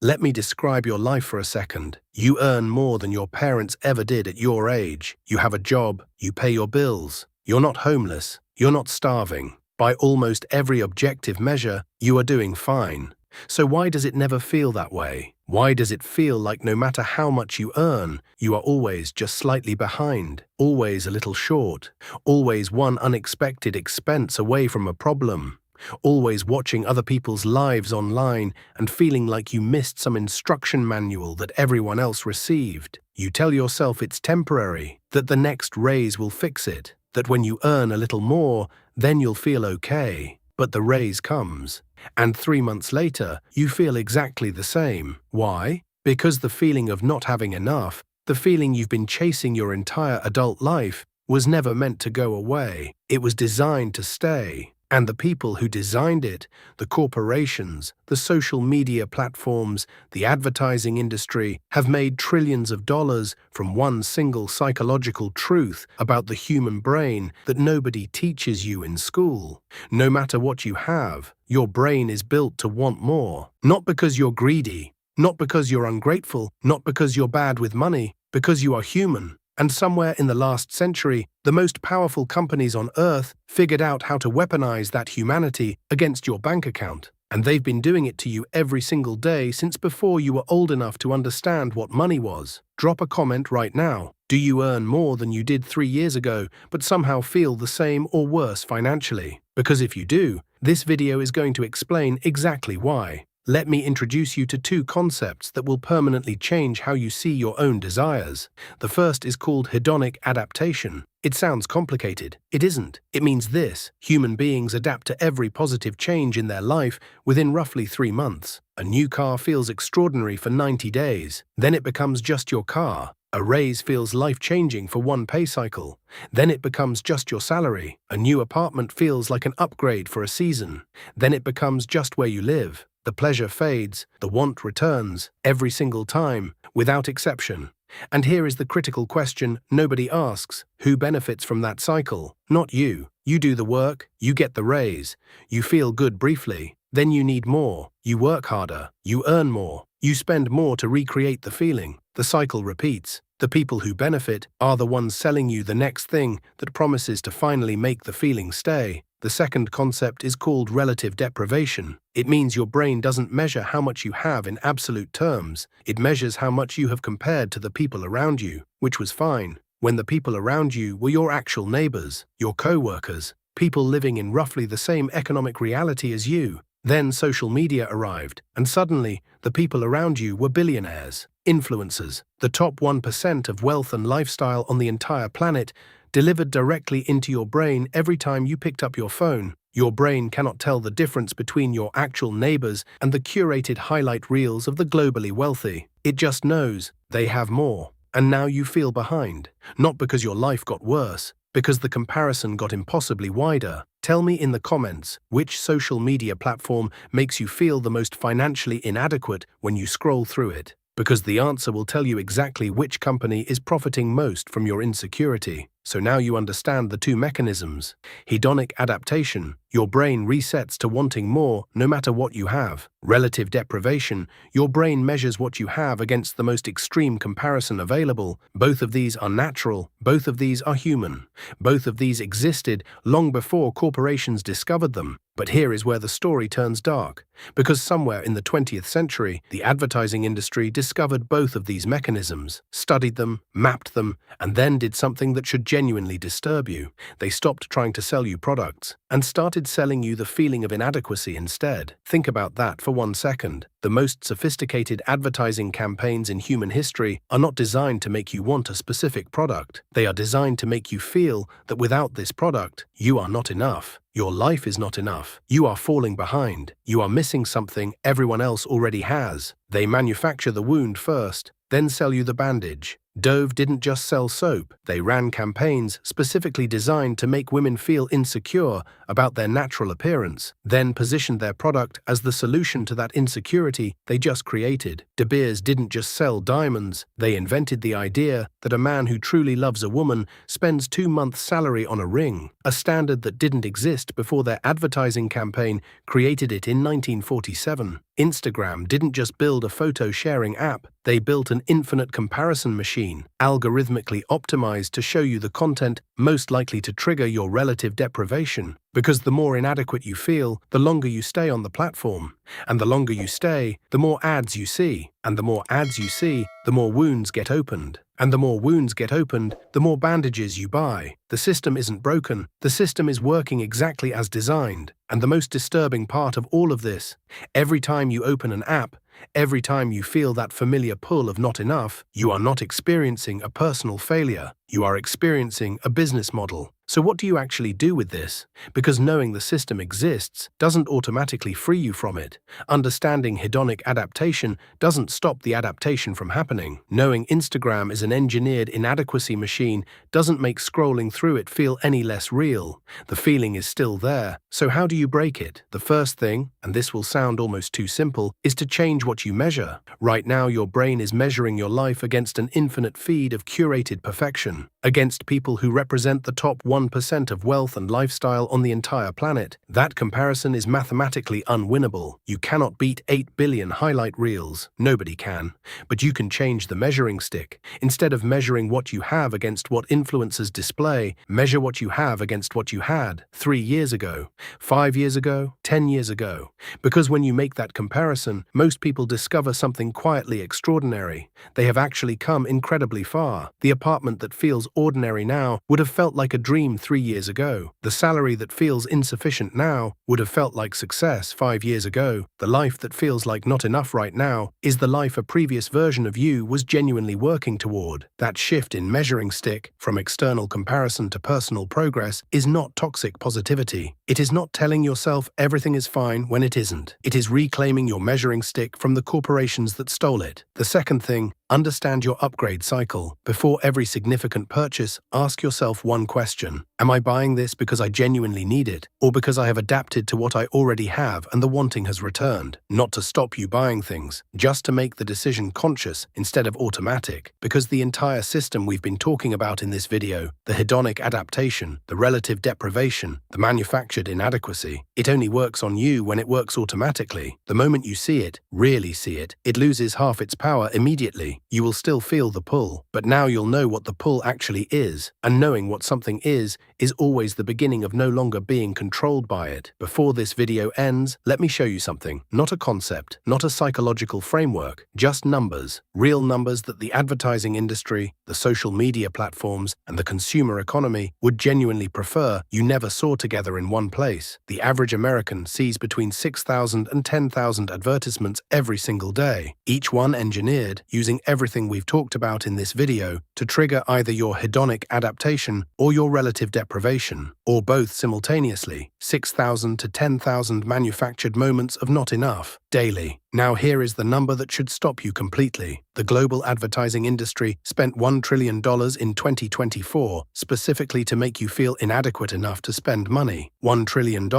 Let me describe your life for a second. You earn more than your parents ever did at your age. You have a job, you pay your bills. You're not homeless, you're not starving. By almost every objective measure, you are doing fine. So why does it never feel that way? Why does it feel like no matter how much you earn, you are always just slightly behind, always a little short, always one unexpected expense away from a problem? Always watching other people's lives online and feeling like you missed some instruction manual that everyone else received. You tell yourself it's temporary, that the next raise will fix it, that when you earn a little more, then you'll feel okay. But the raise comes, and 3 months later, you feel exactly the same. Why? Because the feeling of not having enough, the feeling you've been chasing your entire adult life, was never meant to go away. It was designed to stay. And the people who designed it, the corporations, the social media platforms, the advertising industry, have made trillions of dollars from one single psychological truth about the human brain that nobody teaches you in school. No matter what you have, your brain is built to want more. Not because you're greedy, not because you're ungrateful, not because you're bad with money, because you are human. And somewhere in the last century, the most powerful companies on Earth figured out how to weaponize that humanity against your bank account. And they've been doing it to you every single day since before you were old enough to understand what money was. Drop a comment right now. Do you earn more than you did 3 years ago, but somehow feel the same or worse financially? Because if you do, this video is going to explain exactly why. Let me introduce you to 2 concepts that will permanently change how you see your own desires. The first is called hedonic adaptation. It sounds complicated. It isn't. It means this: human beings adapt to every positive change in their life within roughly 3 months. A new car feels extraordinary for 90 days. Then it becomes just your car. A raise feels life-changing for one pay cycle. Then it becomes just your salary. A new apartment feels like an upgrade for a season. Then it becomes just where you live. The pleasure fades, the want returns, every single time, without exception. And here is the critical question nobody asks: who benefits from that cycle? Not you. You do the work, you get the raise, you feel good briefly, then you need more, you work harder, you earn more, you spend more to recreate the feeling. The cycle repeats. The people who benefit are the ones selling you the next thing that promises to finally make the feeling stay. The second concept is called relative deprivation. It means your brain doesn't measure how much you have in absolute terms. It measures how much you have compared to the people around you, which was fine, when the people around you were your actual neighbors, your co-workers, people living in roughly the same economic reality as you. Then social media arrived, and suddenly, the people around you were billionaires, influencers, the top 1% of wealth and lifestyle on the entire planet, delivered directly into your brain every time you picked up your phone. Your brain cannot tell the difference between your actual neighbors and the curated highlight reels of the globally wealthy. It just knows they have more. And now you feel behind, not because your life got worse, because the comparison got impossibly wider. Tell me in the comments which social media platform makes you feel the most financially inadequate when you scroll through it, because the answer will tell you exactly which company is profiting most from your insecurity. So now you understand the 2 mechanisms. Hedonic adaptation, your brain resets to wanting more no matter what you have. Relative deprivation, your brain measures what you have against the most extreme comparison available. Both of these are natural, both of these are human. Both of these existed long before corporations discovered them. But here is where the story turns dark, because somewhere in the 20th century, the advertising industry discovered both of these mechanisms, studied them, mapped them, and then did something that should genuinely disturb you. They stopped trying to sell you products and started selling you the feeling of inadequacy instead. Think about that for 1 second. The most sophisticated advertising campaigns in human history are not designed to make you want a specific product. They are designed to make you feel that without this product, you are not enough. Your life is not enough. You are falling behind. You are missing something everyone else already has. They manufacture the wound first, then sell you the bandage. Dove didn't just sell soap. They ran campaigns specifically designed to make women feel insecure about their natural appearance, then positioned their product as the solution to that insecurity they just created. De Beers didn't just sell diamonds. They invented the idea that a man who truly loves a woman spends 2 months' salary on a ring, a standard that didn't exist before their advertising campaign created it in 1947. Instagram didn't just build a photo-sharing app, they built an infinite comparison machine, algorithmically optimized to show you the content most likely to trigger your relative deprivation. Because the more inadequate you feel, the longer you stay on the platform. And the longer you stay, the more ads you see. And the more ads you see, the more wounds get opened. And the more wounds get opened, the more bandages you buy. The system isn't broken, the system is working exactly as designed. And the most disturbing part of all of this, every time you open an app, every time you feel that familiar pull of not enough, you are not experiencing a personal failure, you are experiencing a business model. So what do you actually do with this? Because knowing the system exists doesn't automatically free you from it. Understanding hedonic adaptation doesn't stop the adaptation from happening. Knowing Instagram is an engineered inadequacy machine doesn't make scrolling through it feel any less real. The feeling is still there. So how do you break it? The first thing, and this will sound almost too simple, is to change what you measure. Right now your brain is measuring your life against an infinite feed of curated perfection, against people who represent the top 1% of wealth and lifestyle on the entire planet. That comparison is mathematically unwinnable. You cannot beat 8 billion highlight reels. Nobody can. But you can change the measuring stick. Instead of measuring what you have against what influencers display, measure what you have against what you had 3 years ago, 5 years ago, 10 years ago. Because when you make that comparison, most people discover something quietly extraordinary. They have actually come incredibly far. The apartment that feels ordinary now would have felt like a dream 3 years ago. The salary that feels insufficient now would have felt like success 5 years ago. The life that feels like not enough right now is the life a previous version of you was genuinely working toward. That shift in measuring stick, from external comparison to personal progress, is not toxic positivity. It is not telling yourself everything is fine when it isn't. It is reclaiming your measuring stick from the corporations that stole it. The second thing, understand your upgrade cycle. Before every significant purchase, ask yourself one question. Am I buying this because I genuinely need it, or because I have adapted to what I already have and the wanting has returned? Not to stop you buying things, just to make the decision conscious instead of automatic. Because the entire system we've been talking about in this video, the hedonic adaptation, the relative deprivation, the manufactured inadequacy, it only works on you when it works automatically. The moment you see it, really see it, it loses half its power immediately. You will still feel the pull, but now you'll know what the pull actually is, and knowing what something is always the beginning of no longer being controlled by it. Before this video ends, let me show you something. Not a concept, not a psychological framework, just numbers. Real numbers that the advertising industry, the social media platforms, and the consumer economy would genuinely prefer you never saw together in one place. The average American sees between 6,000 and 10,000 advertisements every single day, each one engineered using everything we've talked about in this video to trigger either your hedonic adaptation or your relative deprivation, or both simultaneously. 6,000 to 10,000 manufactured moments of not enough daily. Now here is the number that should stop you completely. The global advertising industry spent $1 trillion in 2024 specifically to make you feel inadequate enough to spend money. $1 trillion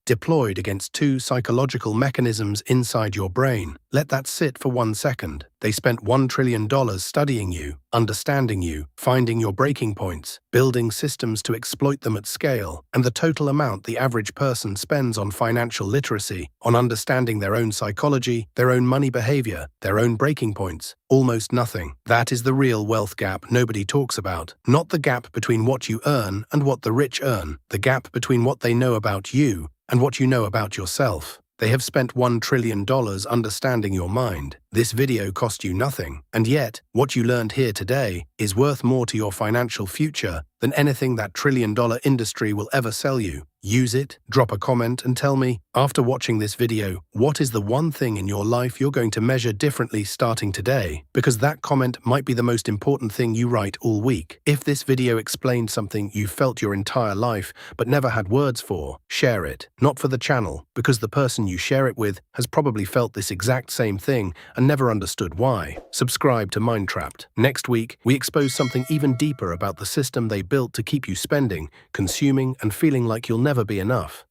deployed against 2 psychological mechanisms inside your brain. Let that sit for 1 second. They spent $1 trillion studying you, understanding you, finding your breaking points, building systems to exploit them at scale, and the total amount the average person spends on financial literacy, on understanding their own psychology, their own money behavior, their own breaking points, almost nothing. That is the real wealth gap nobody talks about. Not the gap between what you earn and what the rich earn, the gap between what they know about you and what you know about yourself. They have spent $1 trillion understanding your mind. This video cost you nothing, and yet, what you learned here today is worth more to your financial future than anything that trillion-dollar industry will ever sell you. Use it, drop a comment, and tell me, after watching this video, what is the one thing in your life you're going to measure differently starting today? Because that comment might be the most important thing you write all week. If this video explained something you felt your entire life but never had words for, share it. Not for the channel, because the person you share it with has probably felt this exact same thing and never understood why. Subscribe to Mind Trapped. Next week, we expose something even deeper about the system they built to keep you spending, consuming, and feeling like you'll never be enough.